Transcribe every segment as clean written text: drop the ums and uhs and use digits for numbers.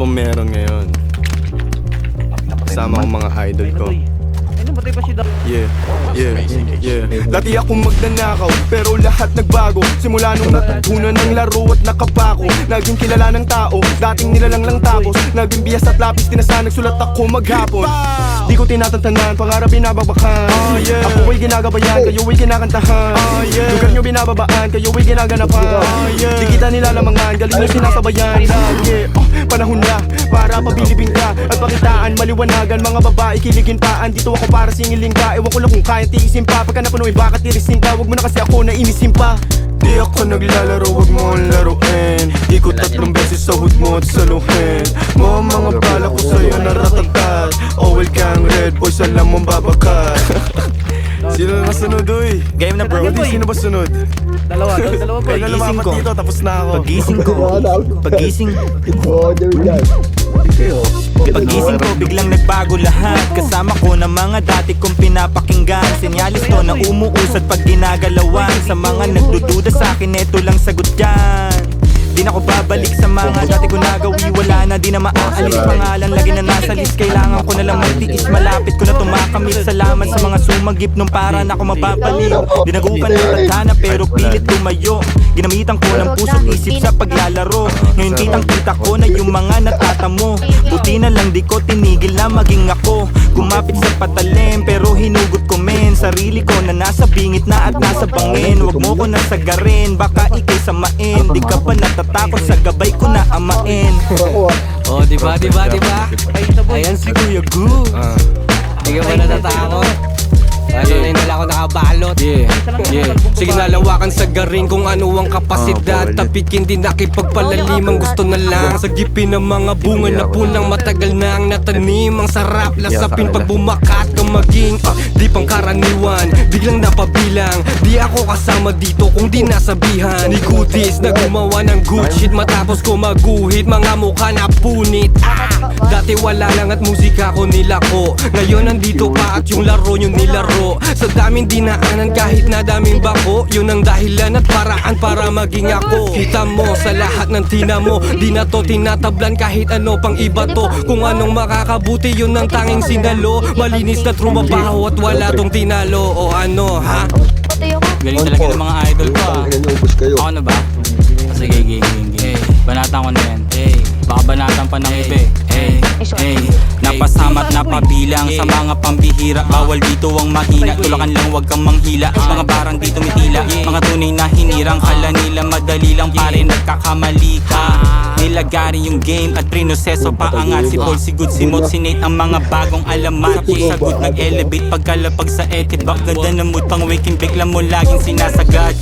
bang meron ngayon? Kasama ko mga idol ko. Matay pa si Doc. Yeah. Dati akong magnanakaw, pero lahat nagbago. Simula nung natutunan ng laro at nakapako. Naging kilala ng tao, dating nilalang lang tapos naging biyas at lapis, tinasa, nagsulat ako maghapon. Di ko tinatantanan, pangarap binababakan. Ako ay ginagabayan, kayo ay kinakantahan. Lugar nyo binababaan, kayo ay ginaganapan. Di kita nilalamangan, galing nyo sinasabayan. Panahon na, para pabilibing ka at pakitaan, maliwanagan. Mga babae kiligin pa, andito ako para singilin ka. Ewan ko lang kung kaya tiisin pa, pagka napunoy baka tirisin ka. Wag mo na kasi ako nainisin pa. Di ako naglalaro, wag mo ang laruin. Ikot 3 beses sa hood mo at saluhin mo mga bala ko sa'yo naratatat. Owel kang red boys, alam mong babakat. Sino na sunod, oy? Game na bro. Sino ba sunod? Dalawa boy. Kailan lumapat dito, tapos na ako. Pagising ko, biglang nagbago lahat. Kasama ko ng mga dati kong pinapakinggan. Senyalis to na umuusad pag ginagalawan. Sa mga nagdududa sa akin, eto lang sagot dyan. Di na ako babalik sa mga dati ko nagawi. Wala na, di na maaalis. Pangalan lagi na nasa list. Kailangan ko na lang magtiis. Malapit ko na tumakamit. Salamat sa mga sumagip nung para na ako mababalik. Dinagupan ng tadhana pero pilit tumayo. Ginamitan ko ng puso't isip sa paglalaro. Ngayon kitang kita ko na yung mga natatamo. Buti na lang di ko tinigil na maging ako. Kumapit sa patalim pero hinugot ko men. Sarili ko na nasa bingit na at nasa bangin. Huwag mo ko nasagarin, baka ikay samain. Di ka pa natatakot sa gabay ko na amain. Oh, diba? Ayan si Kuya Gu. Di ka ba natatakot? Ano na yung dala ko nakabalot. Sige nalawakan sa garing kung ano ang kapasidad. Tapikin din nakipagpalalim ang gusto na lang. Sagipin ng mga bunga na punang matagal na ang natanim. Ang sarap lasapin pag bumakat ka maging di pang karaniwan, biglang napabilang. Di ako kasama dito kung di nasabihan. Ni Goodies na gumawa ng good shit matapos ko maguhit. Mga mukha na punit. Dati wala lang at musika ko nilako. Ngayon nandito pa at yung laro nyo nilaro. Sa daming dinaanan kahit na daming bako. Yun ang dahilan at paraan para maging ako. Kita mo sa lahat ng tina mo, di na to tinatablan kahit ano pang iba to. Kung anong makakabuti yun ang tanging sinalo. Malinis na trumabaho at wala tong tinalo. O ano ha? Galing talaga ng mga idol ko ah. Ako na ba? Sige, game. Banatan ko na yan. Baka banatan pa ng iba napasama at napabilang sa mga pambihira. Bawal dito ang mahina, tulakan lang wag kang manghila. Mga barang dito mitila, mga tunay na hinirang. Kala nila madali lang pare, nagkakamali ka. Nilagarin yung game at prinoseso paangat. Si Paul, si Good, si Mot, si Nate, ang mga bagong alamat. Sa good nag-elevate pagkalapag sa etiquette. Bak ganda ng mood pang waking bigla mo laging sinasagad.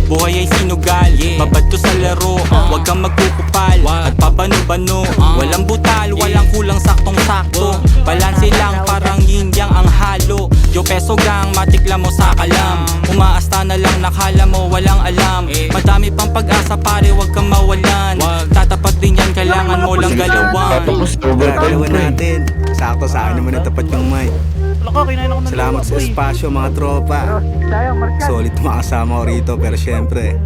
Buhay ay sinugal, babad to sa laro. Wag kang magkukupal at pabano-bano. Walang butal, walang kulang, saktong-sakto. Balanse lang parang yin-yang ang halo. Yo peso gang, matikla mo sa kalam. Umaasta na lang, nakala mo walang alam. Madami pang pag-asa pare, wag kang mawalan. Tatapat din yan, kailangan mo lang galawan. Dalawa natin. Sakto sa akin naman natapat yung mic. Salamat sa espasyo mga tropa. Solid makasama ko rito pero syempre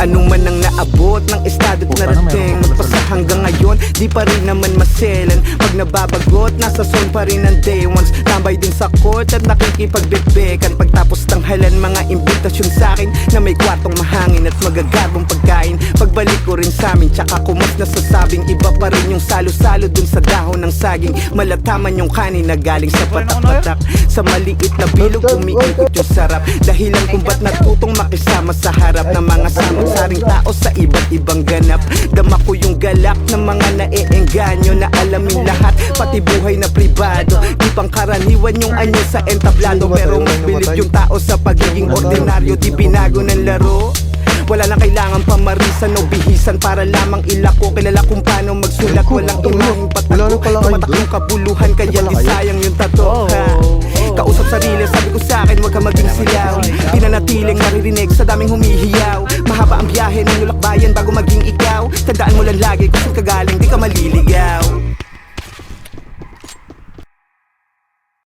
anong man ang naabot ng estado at narating. Magpasa hanggang ngayon, di pa rin naman maselan. Pag nababagot, nasa zone pa rin ang day ones. Tambay din sa court at nakikipagbebekan. Pagtapos ng halan, mga imbitasyon sa akin na may kwartong mahangin at magagarbong pagkain. Pagbalik ko rin sa amin, tsaka kumot na sasabing iba pa rin yung salo-salo dun sa dahon ng saging. Malataman yung kanin na galing sa patak-patak. Sa maliit na bilog, umiikot yung sarap. Dahilan kung ba't natutong makisama sa harap ng mga samot-saring tao sa iba't ibang ganap. Dama ko yung galak ng mga naeengganyo na alamin lahat, pati buhay na pribado. Di pang karaniwan yung anyo sa entablado, pero mas bilib yung tao sa pagiging ordinaryo. Di binago ng laro. Wala na kailangan pamarisan o bihisan para lamang ilako. Kilala kung paano magsulat, walang imong patago. Tumatak yung kabuluhan, kaya di sayang yung tato. Kausap sarili, sabi ko sa akin, huwag ka maging silaw. Pinanatiling naririnig sa daming humihiyaw. Mahaba ang biyahe ng nulakbayan bago maging ikaw. Tandaan mo lang lagi kung saan ka galing, di ka maliligaw.